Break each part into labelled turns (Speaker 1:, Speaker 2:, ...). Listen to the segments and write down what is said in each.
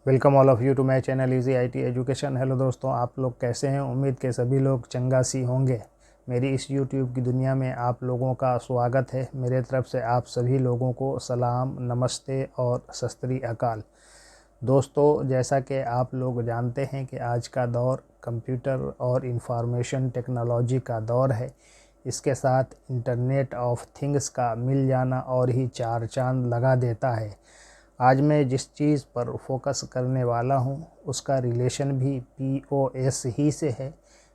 Speaker 1: Welcome all of you to my channel Easy IT Education. Hello दोस्तों, आप लोग कैसे हैं? उम्मीद के सभी लोग चंगा सी होंगे। मेरी इस यूट्यूब की दुनिया में आप लोगों का स्वागत है। मेरे तरफ से आप सभी लोगों को सलाम, नमस्ते और सत श्री अकाल। दोस्तों, जैसा कि आप लोग जानते हैं कि आज का दौर कंप्यूटर और इंफॉर्मेशन टेक्नोलॉजी का दौर है। इसके साथ इंटरनेट ऑफ थिंग्स का मिल जाना और ही चार चांद लगा देता है। आज मैं जिस चीज़ पर फोकस करने वाला हूँ उसका रिलेशन भी पीओएस ही से है,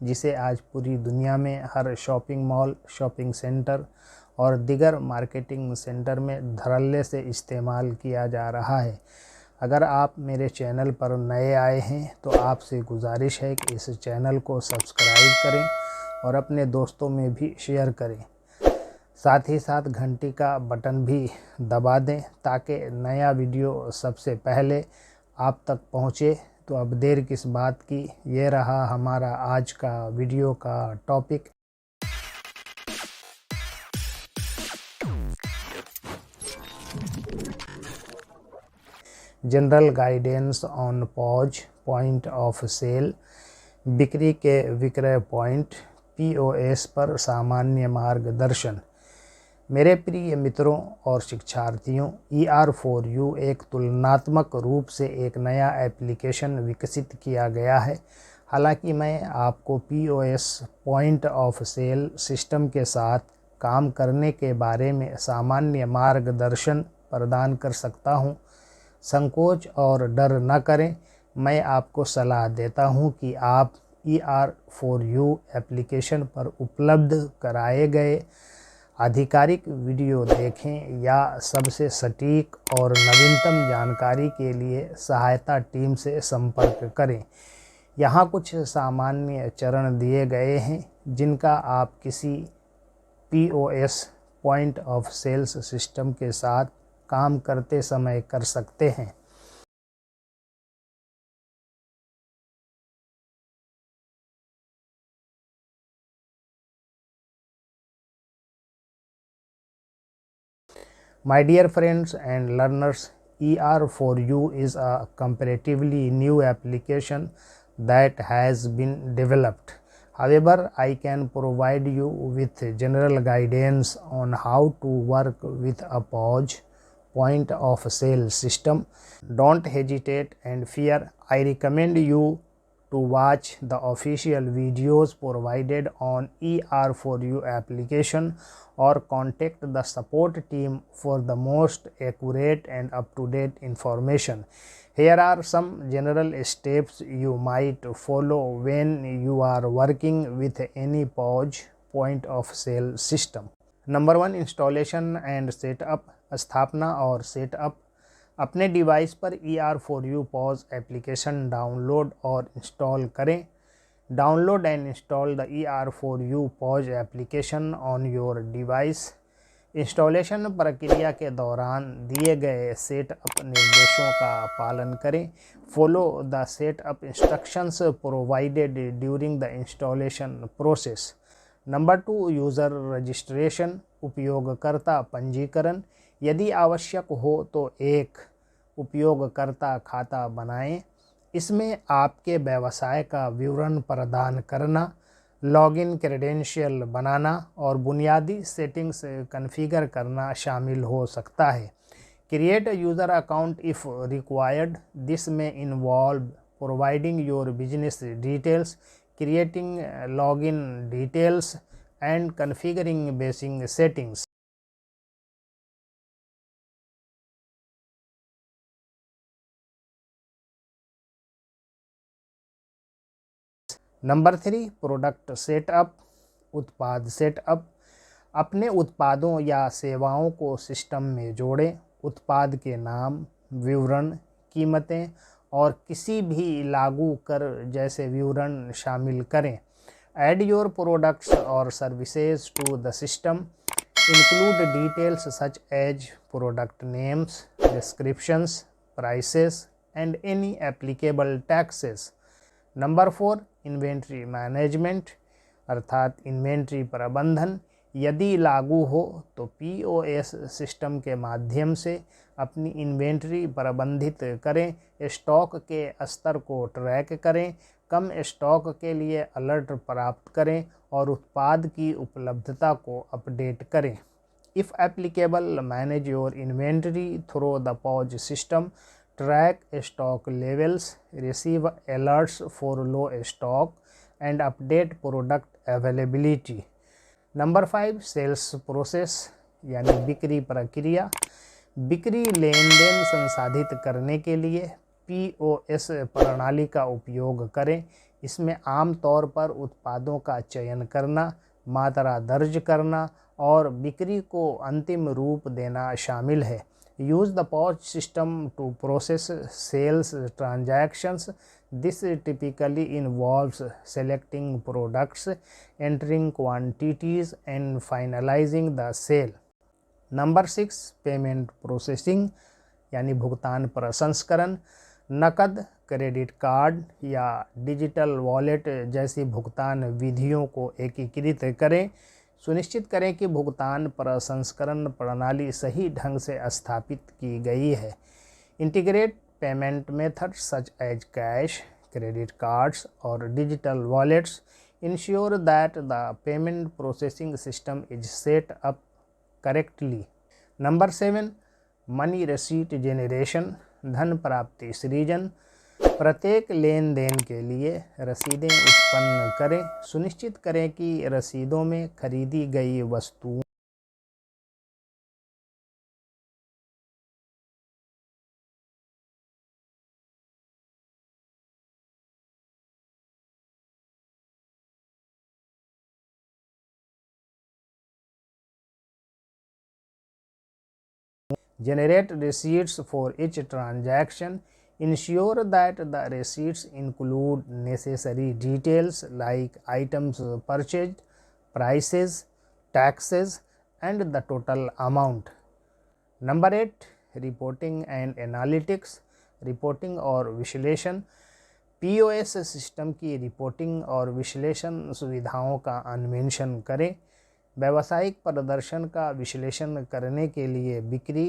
Speaker 1: जिसे आज पूरी दुनिया में हर शॉपिंग मॉल, शॉपिंग सेंटर और दीगर मार्केटिंग सेंटर में धड़ल्ले से इस्तेमाल किया जा रहा है। अगर आप मेरे चैनल पर नए आए हैं तो आपसे गुजारिश है कि इस चैनल को सब्सक्राइब करें और अपने दोस्तों में भी शेयर करें। साथ ही साथ घंटी का बटन भी दबा दें ताकि नया वीडियो सबसे पहले आप तक पहुंचे। तो अब देर किस बात की, ये रहा हमारा आज का वीडियो का topic. General guidance on POS point of sale, बिक्री के विक्रय पॉइंट पीओएस पर सामान्य मार्गदर्शन। मेरे प्रिय मित्रों और शिक्षार्थियों, ER4U एक तुलनात्मक रूप से एक नया एप्लीकेशन विकसित किया गया है। हालांकि मैं आपको POS point of sale system के साथ काम करने के बारे में सामान्य मार्गदर्शन प्रदान कर सकता हूं। संकोच और डर न करें, मैं आपको सलाह देता हूं कि आप ER4U एप्लीकेशन पर उपलब्ध कराए गए आधिकारिक वीडियो देखें या सबसे सटीक और नवीनतम जानकारी के लिए सहायता टीम से संपर्क करें। यहाँ कुछ सामान्य चरण दिए गए हैं जिनका आप किसी POS point of sales system के साथ काम करते समय कर सकते हैं। My dear friends and learners, ER4U is a comparatively new application that has been developed. However, I can provide you with general guidance on how to work with a POS point of sale system. Don't hesitate and fear. I recommend you to watch the official videos provided on ER4U application or contact the support team for the most accurate and up-to-date information. Here are some general steps you might follow when you are working with any POS point of sale system. Number 1, installation and setup, स्थापना और setup. अपने device पर ER4U POS application download और install करें। Download and install the ER4U POS application on your device. Installation प्रक्रिया के दौरान दिए गए सेटअप निर्देशों का पालन करें। Follow the setup instructions provided during the installation process. Number 2, user registration, उपयोगकर्ता पंजीकरण। यदि आवश्यक हो तो एक उपयोगकर्ता खाता बनाएं। इसमें आपके व्यवसाय का विवरण प्रदान करना, लॉगिन क्रेडेंशियल बनाना और बुनियादी सेटिंग्स कॉन्फ़िगर करना शामिल हो सकता है। Create user account if required. This में involve providing your business details, creating login details and configuring basic settings. Number 3, product setup, उत्पाद सेटअप। अपने उत्पादों या सेवाओं को सिस्टम में जोड़ें। उत्पाद के नाम, विवरण, कीमतें और किसी भी लागू कर जैसे विवरण शामिल करें। Add your products or services to the system. Include details such as product names, descriptions, prices, and any applicable taxes. Number 4, inventory management अर्थात इन्वेंट्री प्रबंधन। यदि लागू हो तो POS सिस्टम के माध्यम से अपनी इन्वेंट्री प्रबंधित करें, स्टॉक के स्तर को ट्रैक करें, कम स्टॉक के लिए अलर्ट प्राप्त करें और उत्पाद की उपलब्धता को अपडेट करें। If applicable, manage your inventory through the POS system, track stock levels, receive alerts for low stock, and update product availability. Number 5 sales process यानी बिक्री प्रक्रिया। बिक्री लेन देन संसाधित करने के लिए POS प्रणाली का उपयोग करें। इसमें आमतौर पर उत्पादों का चयन करना, मात्रा दर्ज करना और बिक्री को अंतिम रूप देना शामिल है। Use the POS system to process sales transactions. This typically involves selecting products, entering quantities and finalizing the sale. Number 6 payment processing यानी भुगतान प्रसंस्करण। नकद, क्रेडिट कार्ड या डिजिटल वॉलेट जैसी भुगतान विधियों को एकीकृत करें। सुनिश्चित करें कि भुगतान प्रसंस्करण प्रणाली सही ढंग से स्थापित की गई है। Integrate payment methods such as cash, credit cards और digital wallets. Ensure that the payment processing system is set up correctly. Number 7 money receipt generation, धन प्राप्ति सृजन। प्रत्येक लेन देन के लिए रसीदें उत्पन्न करें। सुनिश्चित करें कि रसीदों में खरीदी गई वस्तुओं generate receipts for each transaction. Ensure that the receipts include necessary details like items purchased, prices, taxes, and the total amount. Number 8 reporting and analytics, reporting और विश्लेषण। POS सिस्टम की रिपोर्टिंग और विश्लेषण सुविधाओं का अन्वेषण करें। व्यावसायिक प्रदर्शन का विश्लेषण करने के लिए बिक्री,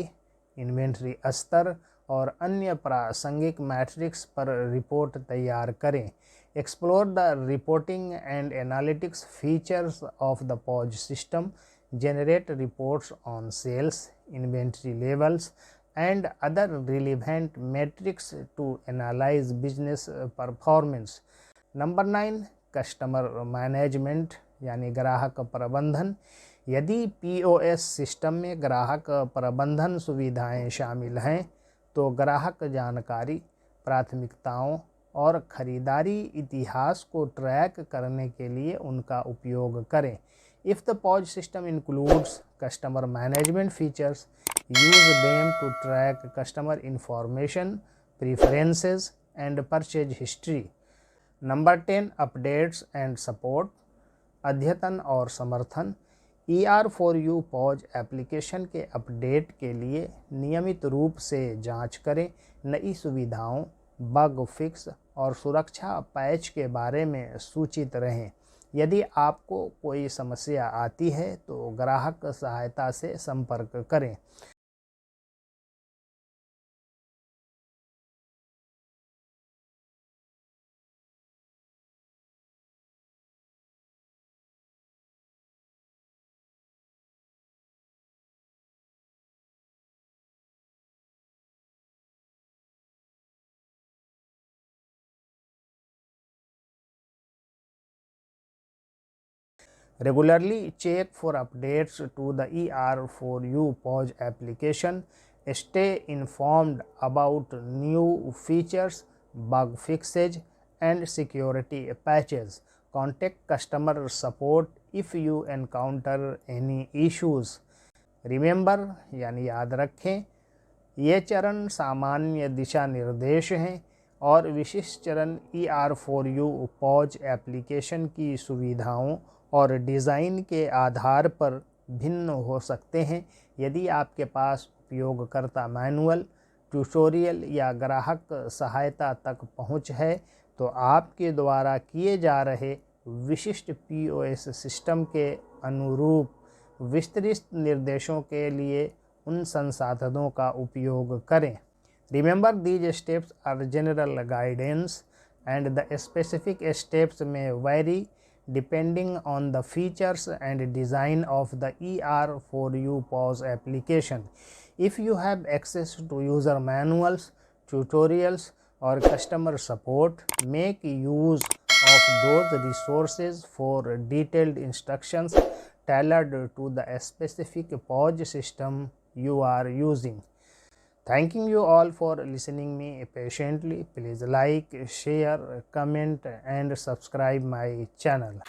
Speaker 1: इन्वेंट्री स्तर और अन्य प्रासंगिक मैट्रिक्स पर रिपोर्ट तैयार करें। Explore the reporting and analytics features of the POS system, generate reports on sales, inventory levels, and other relevant metrics to analyze business performance. Number 9 customer management यानी ग्राहक प्रबंधन। यदि POS सिस्टम में ग्राहक प्रबंधन सुविधाएं शामिल हैं तो ग्राहक जानकारी, प्राथमिकताओं और खरीदारी इतिहास को ट्रैक करने के लिए उनका उपयोग करें। If the POS system includes customer management features, use them to track customer information, preferences, and purchase history. Number 10 updates and support, अद्यतन और समर्थन। ER4U POS एप्लीकेशन के अपडेट के लिए नियमित रूप से जांच करें। नई सुविधाओं, बग फिक्स और सुरक्षा पैच के बारे में सूचित रहें। यदि आपको कोई समस्या आती है तो ग्राहक सहायता से संपर्क करें। Regularly check for updates to the ER4U POS application. Stay informed about new features, bug fixes, and security patches. Contact customer support if you encounter any issues. Remember यानी याद रखें, ये चरण सामान्य दिशा निर्देश हैं और विशिष्ट चरण ER4U POS एप्लीकेशन की सुविधाओं और डिज़ाइन के आधार पर भिन्न हो सकते हैं। यदि आपके पास उपयोगकर्ता मैनुअल, ट्यूटोरियल या ग्राहक सहायता तक पहुंच है तो आपके द्वारा किए जा रहे विशिष्ट POS सिस्टम के अनुरूप विस्तृत निर्देशों के लिए उन संसाधनों का उपयोग करें। Remember, these steps are general guidance and the specific steps may vary depending on the features and design of the ER4U POS application. If you have access to user manuals, tutorials or customer support, make use of those resources for detailed instructions tailored to the specific POS system you are using. Thanking you all for listening me patiently. Please like, share, comment and subscribe my channel.